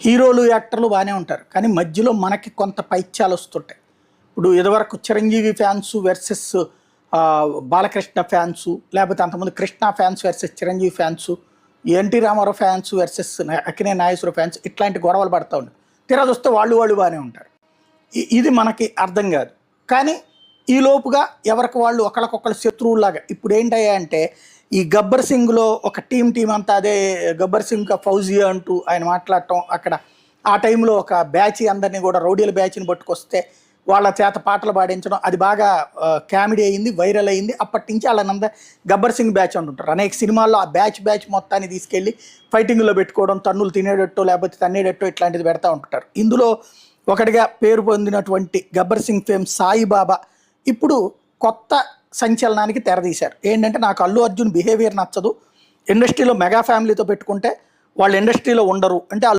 హీరోలు యాక్టర్లు బాగానే ఉంటారు, కానీ మధ్యలో మనకి కొంత పైత్యాలు వస్తుంటాయి. ఇప్పుడు ఇదివరకు Chiranjeevi fans versus Balakrishna fans, లేకపోతే అంతకుముందు Krishna fans versus Chiranjeevi fans, NT Rama Rao fans versus Akkineni Nageswara fans, ఇట్లాంటి గొడవలు పడతా ఉంటారు. తీరా చూస్తే వాళ్ళు బాగానే ఉంటారు. ఇది మనకి అర్థం కాదు. కానీ ఈ లోపుగా ఎవరికి వాళ్ళు ఒకళ్ళకొకళ్ళు శత్రువులాగా ఇప్పుడు ఏంటయ్యా అంటే, ఈ గబ్బర్ సింగ్లో ఒక టీం అంతా అదే గబ్బర్ సింగ్ ఫౌజియా అంటూ ఆయన మాట్లాడటం, అక్కడ ఆ టైంలో ఒక బ్యాచ్ అందరినీ కూడా రౌడీల బ్యాచ్ని పట్టుకొస్తే వాళ్ళ చేత పాటలు పాడించడం, అది బాగా కామెడీ అయింది, వైరల్ అయింది. అప్పటి నుంచి వాళ్ళనంద గబ్బర్ సింగ్ బ్యాచ్ అంటుంటారు. అనేక సినిమాల్లో ఆ బ్యాచ్ మొత్తాన్ని తీసుకెళ్ళి ఫైటింగ్లో పెట్టుకోవడం, తన్నులు తినేటట్టు లేకపోతే తన్నేటట్టు ఇట్లాంటిది పెడతా ఉంటుంటారు. ఇందులో ఒకటిగా పేరు పొందినటువంటి గబ్బర్ సింగ్ ఫేమ్ సాయిబాబా ఇప్పుడు కొత్త సంచలనానికి తెరదీశారు. ఏంటంటే, నాకు అల్లు అర్జున్ బిహేవియర్ నచ్చదు, ఇండస్ట్రీలో మెగా ఫ్యామిలీతో పెట్టుకుంటే వాళ్ళు ఇండస్ట్రీలో ఉండరు అంటే